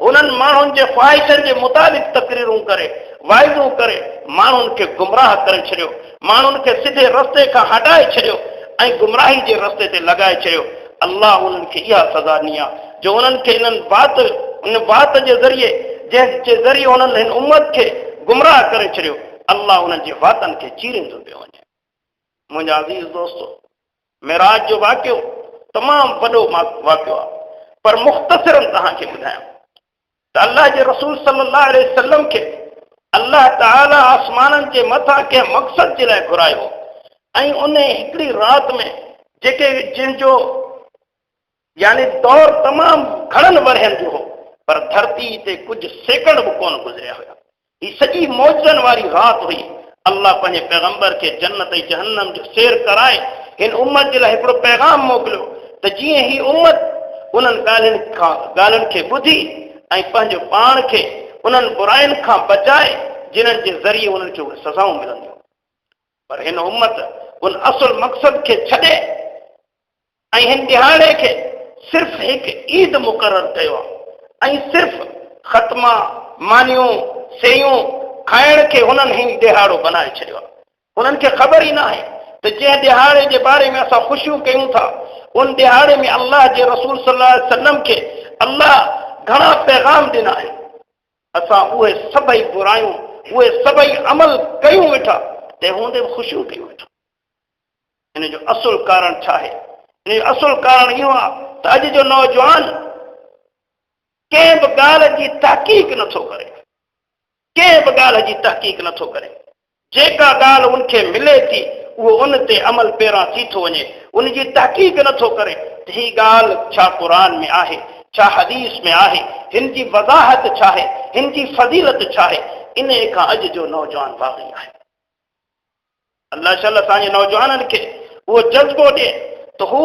उन्हनि माण्हुनि जे ख़्वाहिशनि जे मुताबिक़ तकरीरूं करे वाइदूं करे माण्हुनि खे गुमराह करे छॾियो, माण्हुनि खे सिधे रस्ते खां हटाए छॾियो ऐं गुमराही जे रस्ते ते लॻाए छॾियो। अल्लाह उन्हनि खे इहा सज़ा ॾिनी आहे जो उन्हनि खे इन बात जे ज़रिए जंहिंजे ज़रिए उन्हनि हिन उम्मत खे गुमराह करे छॾियो, अल्लाह उन्हनि जे वातनि खे चीरींदो पियो वञे। मुंहिंजा अज़ीज़ दोस्तो, मेराज जो वाक़ियो तमामु वॾो वाक़ियो आहे, पर मुख़्तसिरन तव्हांखे ॿुधायां त अल्लाह जे रसूल सल्लल्लाहु अलैहि वसल्लम खे अल्लाह ताला आसमाननि जे मथां कंहिं मक़सद जे लाइ घुरायो ऐं उन हिकिड़ी राति में जेके जंहिंजो यानी दौर तमामु घणनि वरहनि जो हो, पर धरती ते कुझु सेकंड बि कोन गुज़रिया हुया। ही सॼी मौजनि वारी राति हुई। अल्लाह पंहिंजे पैगंबर खे जन्नत ऐं जहन्नम जो सैर कराए हिन उम्मत जे लाइ हिकिड़ो पैगाम मोकिलियो त जीअं ही उम्मत उन्हनि ॻाल्हियुनि खे ॿुधी ऐं पंहिंजो पाण खे उन्हनि बुराइनि खां बचाए जिन्हनि जे ज़रिए उन्हनि खे उहे सज़ाऊं मिलंदियूं। पर हिन उम्मत उन असुल मक़सद खे छॾे ऐं हिन दिहाड़े खे सिर्फ़ हिकु ईद मुक़ररु कयो आहे ऐं सिर्फ़ ख़त्मा मानियूं सेयूं खाइण खे हुननि हिन दिहाड़ो बनाए छॾियो आहे। हुननि खे ख़बर ई न आहे त जंहिं दिहाड़े जे बारे में असां ख़ुशियूं कयूं था उन दिहाड़े में अल्लाह जे रसूल सल्लल्लाहु अलैहि वसल्लम खे अल्लाह घणा पैगाम ॾिना आहिनि। असां उहे सभई बुरायूं उहे सभई अमल कयूं वेठा, तंहिं हूंदे बि ख़ुशियूं कयूं वेठा। हिन जो असुल कारण छा आहे? हिन जो असुल कारण इहो आहे त अॼु जो नौजवान कंहिं बि ॻाल्हि जी तहक़ीक़ नथो करे, कंहिं बि ॻाल्हि जी तहक़ीक़ नथो करे। जेका ॻाल्हि उनखे मिले थी उहो उन ते अमल पहिरां थी थो वञे, उन जी तहक़ीक़ नथो करे त हीअ ॻाल्हि छा क़ुरान में आहे, छा हदीस में आहे, हिन जी वज़ाहत छा आहे, हिन जी फज़ीलत छा आहे। इन खां अॼु जो नौजवान बाग़ी आहे। अल्लाह शल असांजे नौजवाननि खे उहो जज़्बो ॾिए त हू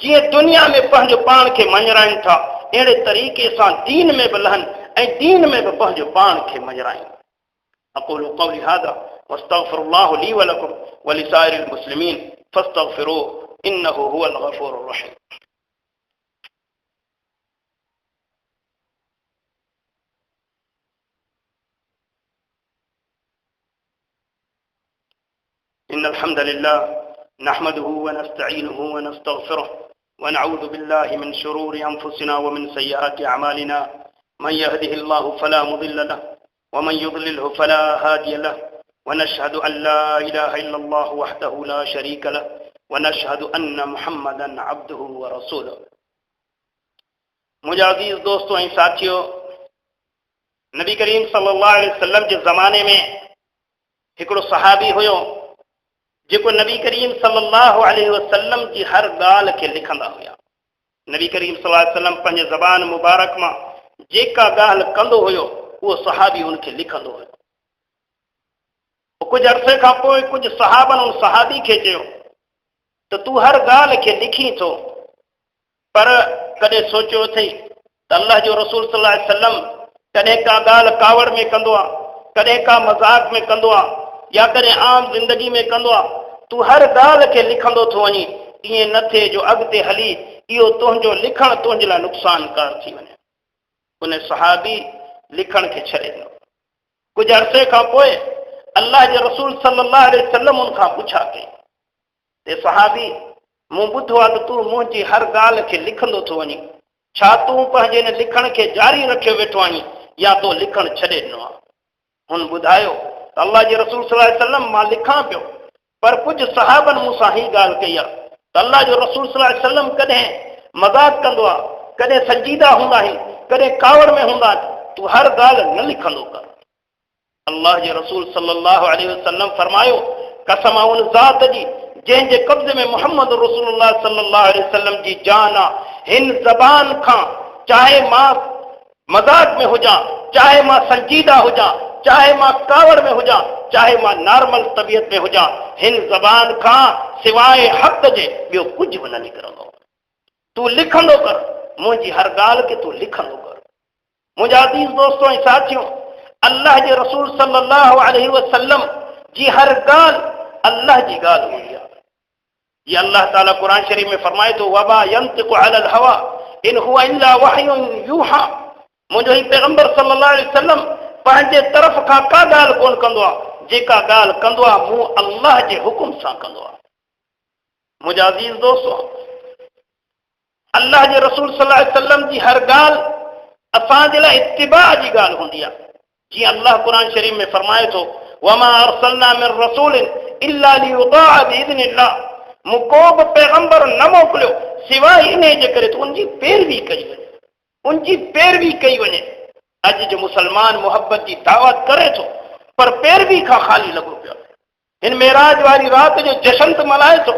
जीअं दुनिया में पंहिंजो पाण खे मञराइनि था, अहिड़े तरीक़े सां दीन में बि लहनि ऐं दीन में बि पंहिंजो पाण खे मञराइनि। अक़ूलु क़ौली हाज़ा वस्तग़फ़िरुल्लाह ली व लकुम व लिसाइरिल मुस्लिमीन फस्तग़फ़िरूहु इन्नहु हुवल गफ़ूरुर रहीम। इन्नल हम्दलिल्लाह नहमदुहु व नस्तईनुहु व नस्तग़फिरुह व नऊज़ु बिल्लाहि मिन शुरूरि अनफुसिना व मिन सय्यिआति अमालिना मन यहदिहिल्लाहु फला मुदिल्ल लहु व मन युद्लिलहु फला हादिय लहु व नशहदु अन ला इलाहा इल्लल्लाहु वहदहु ला शरीक लहु व नशहदु अन्न मुहम्मदन अब्दुहु व रसूलुहु। मुंहिंजा अज़ीज़ दोस्तों ऐं साथियों, नबी करीम सल्लल्लाहु अलैहि वसल्लम जे ज़माने में हिकिड़ो सहाबी हुयो जेको नबी करीम सल्लल्लाहु अलैहि वसल्लम जी हर ॻाल्हि खे लिखंदा हुया। नबी करीम सल्लल्लाहु अलैहि वसल्लम पंहिंजे ज़बान मुबारक मां जेका ॻाल्हि कंदो हुयो उहो सहाबी उनखे लिखंदो हुयो। कुझु अरसे खां पोइ कुझु सहाबनि उन सहाबी खे चयो त तूं हर ॻाल्हि खे लिखी थो, पर कॾहिं सोचियो अथई त अल्लाह जो रसूल सल्लल्लाहु अलैहि वसल्लम कॾहिं का ॻाल्हि कावड़ में कंदो आहे, कॾहिं का मज़ाक में कंदो आहे या कॾहिं आम ज़िंदगी में कंदो आहे। तूं हर ॻाल्हि खे लिखंदो थो वञी, ईअं न थिए जो अॻिते हली इहो तुंहिंजो लिखणु तुंहिंजे लाइ नुक़सानकार थी वञे। उन सहाबी लिखण खे छॾे ॾिनो। कुझु अरसे खां पोइ अल्लाह जे रसूल सल्लल्लाहु अलैहि वसल्लम उन खां पुछा कई ते सहाबी, मूं ॿुधो आहे त तूं मुंहिंजी हर ॻाल्हि खे लिखंदो थो वञी, छा तूं पंहिंजे हिन लिखण खे जारी रखियो वेठो आहीं या तो लिखणु छॾे ॾिनो आहे? हुन ॿुधायो अल्लाह जे रसूल सल्लल्लाहु अलैहि वसल्लम मां लिखां पियो, पर कुझु सहाबनि मूंसां ही ॻाल्हि कई आहे त अल्लाह जो रसूल सल्लल्लाहु अलैहि वसल्लम कॾहिं मज़ाक कंदो आहे, कॾहिं संजीदा हूंदा आहिनि, कॾहिं कावड़ में हूंदा आहिनि, तूं हर ॻाल्हि न लिखंदो कर। अल्लाह जे रसूल सल्लल्लाहु अलैहि वसल्लम फरमायो, कसम उन ज़ात जी जंहिंजे कब्ज़े में मोहम्मद रसूलुल्लाह सल्लल्लाहु अलैहि वसल्लम जी जान आहे, हिन ज़बान खां चाहे मां मज़ाक में हुजां, चाहे मां संजीदा हुजां, चाहे मां कावड़ में हुजां, चाहे मां नॉर्मल तबियत में हुजां, हिन ज़बान खां सवाइ हक़ जे ॿियो कुझु बि न निकिरंदो। तूं लिखंदो कर, मुंहिंजी हर ॻाल्हि खे तूं लिखंदो कर। मुंहिंजा अज़ीज़ दोस्तों ऐं साथियों, अल्लाह जे रसूल सल्लल्लाहु अलैहि वसल्लम जी हर ॻाल्हि अल्लाह जी ॻाल्हि हूंदी आहे। ये अल्लाह ताला कुरान शरीफ में फरमाए थो, वमा यंतिकु अलल हवा इन हुवा इल्ला वहयुन यूहा। मुंहिंजो ही पैगंबर सल्लल्लाहु अलैहि वसल्लम पंहिंजे तरफ़ खां का ॻाल्हि कोन कंदो आहे, जेका ॻाल्हि कंदो आहे मूं अल्लाह जे हुकुम सां कंदो आहे। मुंहिंजा अज़ीज़ दोस्तों, अल्लाह जे रसूल सल्लल्लाहु अलैहि वसल्लम जी हर ॻाल्हि असांजे लाइ इत्तिबा जी ॻाल्हि हूंदी आहे। जीअं अल्लाह क़ुरान शरीफ में फरमाए थो, वमा अरसलना मिन रसूलिन इल्ला लियुताअ बिइज़निल्लाह। मूं को बि पैगंबर न मोकिलियो सिवाइ इन जे करे त उनजी पैरवी कई वञे, उनजी पैरवी कई वञे। अॼु जो मुसलमान मोहब्बत जी दावत करे थो, पर पैरवी खां ख़ाली लॻो पियो। हिन मेराज वारी राति जो जश्न त मल्हाए थो,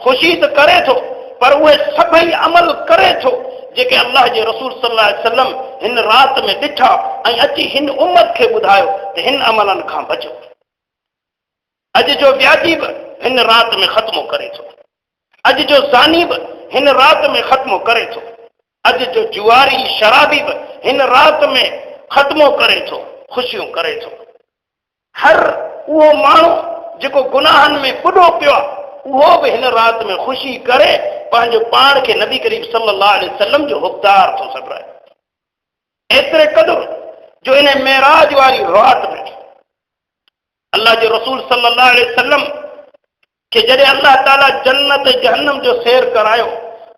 ख़ुशी त करे थो, पर उहे सभई अमल करे थो जेके अल्लाह जे रसूल सल्लल्लाहु अलैहि वसल्लम हिन राति में ॾिठा ऐं अची हिन उम्मत खे ॿुधायो त हिन अमलनि खां बचो। अॼु जो व्याजी बि हिन राति में ख़त्मो करे थो, अॼु जो ज़ानी बि हिन राति में ख़त्मो करे थो, अॼु जो जुआरी शराबी बि हिन राति में ख़त्मो करे थो, ख़ुशियूं करे थो। हर उहो माण्हू जेको गुनाहनि में ॿुॾो पियो आहे, उहो बि हिन राति में ख़ुशी करे पंहिंजो पाण खे नबी करीम सल्लल्लाहु अलैहि वसल्लम जो हुकदार थो सॿराए। एतिरे क़दुरु जो इन मेराज वारी राति में अल्लाह जो रसूल सल्लल्लाहु अलैहि वसल्लम खे जॾहिं अल्लाह ताला जन्नत जहन्नम जो सैर करायो,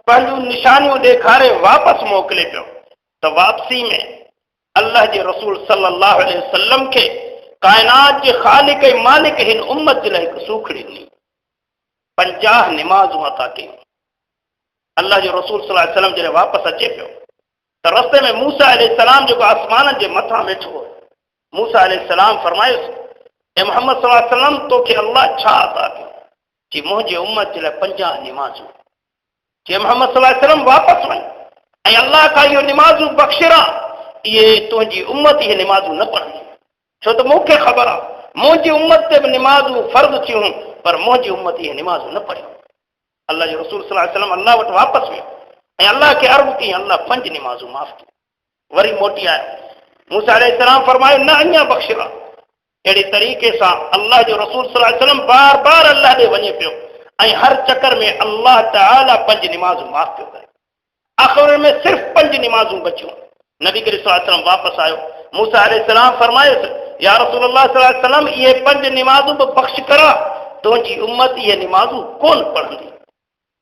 पंहिंजूं निशानियूं ॾेखारे वापसि मोकिले पियो, त वापसी में अल्लाह जे रसूल सल्लल्लाहु अलैहि वसल्लम खे काइनात जे ख़ालिक ऐं मालिक हिन उम्मत जे लाइ हिकु सूखड़ी ॾिनी, 50 निमाज़ूं अता कयूं। अल्लाह जो रसूल सल्लल्लाहु अलैहि वसल्लम जॾहिं वापसि अचे पियो त रस्ते में मूसा अलैहिस्सलाम जेको आसमाननि जे मथां वेठो हो, मूसा अलैहिस्सलाम फरमायुसि, ए मोहम्मद सल्लल्लाहु अलैहि वसल्लम तोखे अल्लाह छा अता कयो? चई मुंहिंजे उम्मत जे लाइ 50 निमाज़ूं। चई मोहम्मद सल्लल्लाहु अलैहि वसल्लम वापसि वञ ऐं अल्लाह खां इहो निमाज़ूं बख़्शिरा, इहे तुंहिंजी उम्मत इहे निमाज़ूं न पढ़ंदी, छो त मूंखे ख़बर आहे मुंहिंजी उम्मत ते बि निमाज़ूं फ़र्ज़ थियूं, पर मुंहिंजी उम्मत इहे निमाज़ूं न पढ़ियूं। अल्लाह जो रसूल सल्लल्लाहु अलैहि वसल्लम अल्लाह वटि वापसि वियो ऐं अल्लाह खे अर्ज़ु कई, अल्लाह 5 निमाज़ूं माफ़ कयूं। वरी मोटी आयो, मूसा अलैहिस्सलाम फरमायो न अञा बख़्शिरा। अहिड़े तरीक़े सां अल्लाह जो रसूल सल्लल्लाहु अलैहि वसल्लम बार बार अल्लाह ॾे वञे पियो ऐं हर चकर में अल्लाह ताला 5 निमाज़ूं माफ़ पियो करे। आख़िर में सिर्फ़ 5 निमाज़ूं बचियूं। नबी करीम सल्लल्लाहु अलैहि वसल्लम वापसि आयो, मूसा अलैहिस्सलाम फरमायुसि, या रसूलल्लाह सल्लल्लाहु अलैहि वसल्लम इहे 5 निमाज़ूं बि बख़्श करा, तुंहिंजी उम्मत इहे निमाज़ूं कोन पढ़ंदी।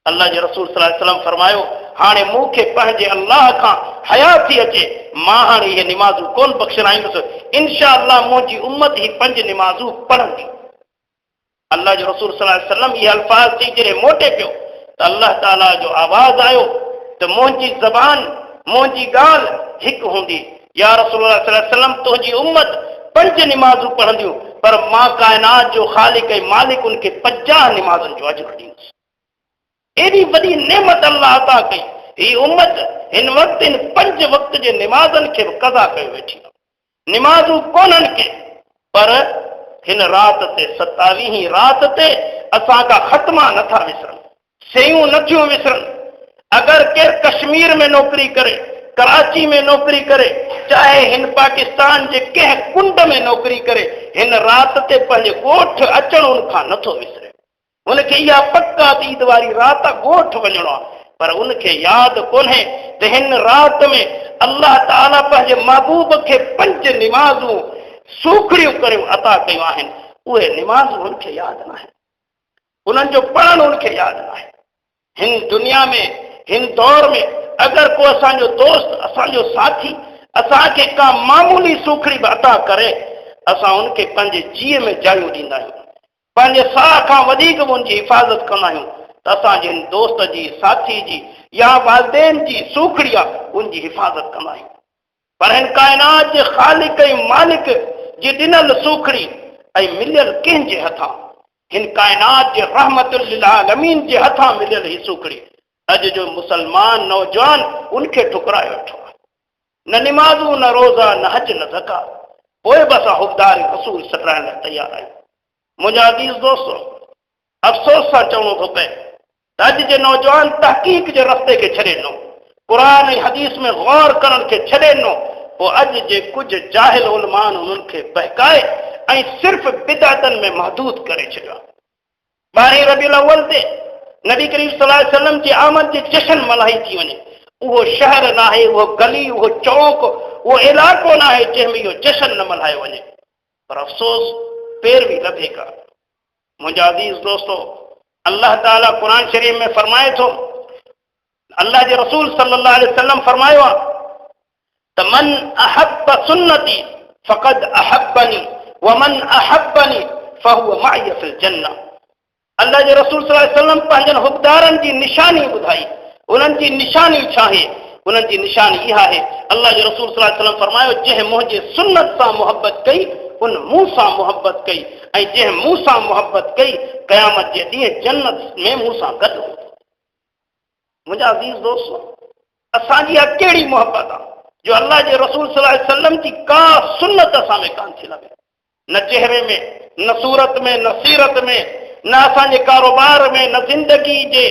अल्लाह जे रसूल सल्लल्लाहु अलैहि वसल्लम फरमायो, हाणे मूंखे पंहिंजे अल्लाह खां हया थी अचे, मां हाणे इहे निमाज़ूं कोन बख़्शराईंदुसि, इंशा अल्लाह मुंहिंजी उम्मत ही 5 निमाज़ूं पढ़ंदी। अल्लाह जो रसूल सल्लल्लाहु अलैहि वसल्लम इहे अल्फाज़ चई जॾहिं मोटे पियो त अल्लाह ताला जो आवाज़ आयो त मुंहिंजी ज़बान, मुंहिंजी ॻाल्हि हिकु हूंदी, या रसूलुल्लाह सल्लल्लाहु अलैहि वसल्लम तुंहिंजी उम्मत 5 निमाज़ूं पढ़ंदियूं, पर मां काइनात जो ख़ालिक ऐं मालिक उनखे 50 निमाज़ुनि जो अजर ॾींदुसि। एॾी वॾी नेमत अल्लाह अता कई, ही उम्मत हिन वक़्तु इन 5 वक़्त जे निमाज़नि खे बि क़ज़ा कयो वेठी आहे। निमाज़ूं कोन्हनि के, पर हिन राति ते 27 राति ते असां खां ख़त्मा नथा विसरनि, शयूं नथियूं विसरनि। अगरि केरु कश्मीर में नौकरी करे, कराची में नौकरी करे, चाहे हिन पाकिस्तान जे कंहिं कुंड में नौकरी करे, हिन राति ते पंहिंजे ॻोठ अचणु उनखां नथो विसरे। उनखे इहा पक्का ईद वारी राति ॻोठ वञणो आहे, पर उनखे यादि कोन्हे त हिन राति में अल्लाह ताला पंहिंजे महबूब खे 5 निमाज़ूं सूखड़ियूं करे अता कयूं आहिनि। उहे निमाज़ूं उनखे यादि न आहिनि, उन्हनि जो पढ़णु उनखे यादि न आहे। हिन दुनिया में, हिन दौर में अगरि को असांजो दोस्त, असांजो साथी असांखे का मामूली सूखड़ी बि अता करे, असां उनखे पंहिंजे जीअ में जायूं ॾींदा आहियूं, पंहिंजे साह खां वधीक उनजी हिफ़ाज़त कंदा आहियूं। त असांजे हिन दोस्त जी साथी जी या वालदेन जी सूखड़ी आहे उनजी हिफ़ाज़त कंदा आहियूं। पर हिन काइनात जे ख़ालिक ऐं मालिक जी ॾिनल सूखड़ी ऐं मिलियल कंहिंजे हथां, हिन काइनात जे रहमतुल लिल आलमीन जे हथां मिलियल ही सूखड़ी अॼु जो मुसलमान नौजवान उनखे ठुकराए वेठो आहे। न निमाज़ूं, न रोज़ा, न हज, न ज़कात, पोइ बि असां हुबदार रसूल सटाइण लाइ तयार आहियूं। मुंहिंजा अज़ीज़ दोस्तो, अफ़सोस सां चवणो थो पए त अॼु जे नौजवान तहक़ीक़ जे रस्ते खे छॾे ॾिनो, क़ुर ऐं हदीस में गौर करण खे छॾे ॾिनो, पोइ अॼु जे कुझु जाहिल उलमान उन्हनि खे बहकाए ऐं सिर्फ़ बिदअतनि में महदूद करे छॾियो। 12 रबीउल अव्वल ते नबी करीम सल्लल्लाहु अलैहि वसल्लम जी आमद जी जश्न मल्हाई थी वञे। उहो शहर न आहे, उहो गली, उहो चौक, उहो इलाइक़ो न आहे जंहिंमें इहो जश्न न मल्हायो वञे। पर अफ़सोस पैरवी लभे का। मुंहिंजा अज़ीज़ दोस्तो, अल्लाह ताला क़ुर शरीफ़ में फरमाए थो, अल्लाह जे रसूल सल्लल्लाहु अलैहि वसल्लम फरमायो आहे त मन अहब्ब सुन्नती फ़क़द अहब्बनी व मन अहब्बनी फ़हुव मई फ़िल जन्नह। अल्लाह जे रसूल सल्लल्लाहु अलैहि वसल्लम पंहिंजनि हुबदारनि जी निशानी ॿुधाई। उन्हनि जी निशानी छा आहे? उन्हनि जी निशानी इहा आहे, अल्लाह जे रसूल सल्लल्लाहु अलैहि वसल्लम फरमायो, जंहिं मुंहिंजे सुन्नत सां मोहबत कई उन मूं सां मोहबत कई, ऐं जंहिं मूं सां मोहबत कई क़यामत जे ॾींहुं जन्नत में मूं सां गॾु हूंदो। मुंहिंजा अज़ीज़ दोस्तो, असांजी इहा कहिड़ी मोहबत आहे जो अल्लाह जे रसूल सल्लल्लाहु अलैहि वसल्लम जी का सुन्नत असां में कान थी लॻे, न चेहरे में, न सूरत में, न सीरत में, न असांजे कारोबार में, न ज़िंदगी जे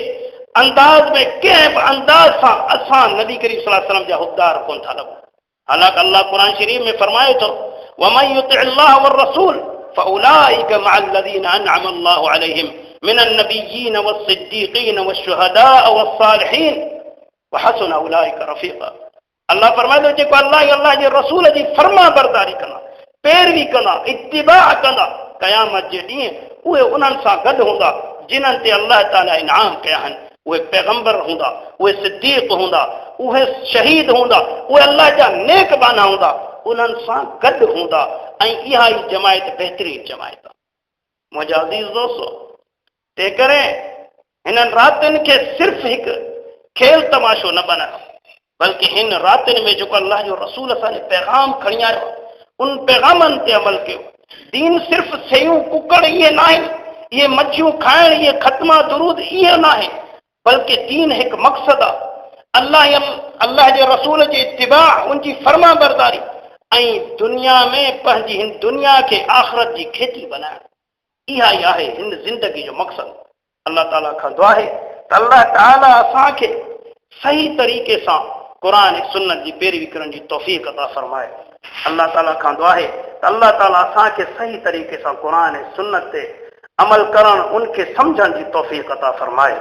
अंदाज़ में, कंहिं बि अंदाज़ सां असां नबी करीम सल्लल्लाहु अलैहि वसल्लम जा हुबदार कोन था लॻूं। हालांकि अल्लाह क़ुर शरीफ़ में फरमाए थो, वमन युति अल्लाह वर रसूल फउलाइक मअल लज़ीना अनअम अल्लाहु अलैहिम मिनन नबिय्यीन वस्सिद्दीक़ीन वश्शुहदाअ वस्सालिहीन वहसुन उलाइक रफ़ीक़ा। अल्लाह फरमाए थो, जेको अल्लाह ऐं अल्लाह जे रसूल जी फर्मा बरदारी कंदा, पैरवी कंदा, इत्तिबा कंदा, क़यामत जे ॾींहुं उहे उन्हनि सां गॾु हूंदा जिन्हनि ते अल्लाह ताला इनाम कया आहिनि। उहे पैगंबर हूंदा, उहे सिद्दीक़ हूंदा, उहे शहीद हूंदा, उहे अल्लाह जा नेक बाना हूंदा, उन्हनि सां गॾु हूंदा। ऐं इहा ई जमायत बहितरीन जमायत आहे। मुंहिंजा अज़ीज़ दोस्तो, तंहिं करे हिननि रातिनि खे सिर्फ़ हिकु खेल तमाशो न बनायो, बल्कि हिन रातिनि में जेको अल्लाह जो रसूल असांजे पैगाम खणी आयो उन पैगामनि ते अमल कयो। दीन सिर्फ़ सयूं कुकड़ इहे न आहिनि, इहे मच्छियूं खाइण, इहे ख़त्मा दुरूद इहे न आहे, बल्कि दीन हिकु मक़सदु आहे, अल्लाह जे रसूल जी इत्तिबा, उनजी फर्मा बरदारी ऐं दुनिया में पंहिंजी हिन दुनिया खे आख़िरत जी खेती बनाइण। इहा ई आहे हिन ज़िंदगी जो मक़सदु। अल्लाह ताला खां दुआ आहे त अल्लाह ताला असांखे सही तरीक़े सां क़ुर ऐं सुन्नत जी पैरवी करण जी तौफ़ीक़ अता फ़रमाए। अल्लाह ताला खां दुआ आहे त अल्लाह ताला असांखे सही तरीक़े सां क़ुर ऐं सुन्नत ते अमल करण, उनखे सम्झण जी तौफ़ीक़ अता फ़रमाए।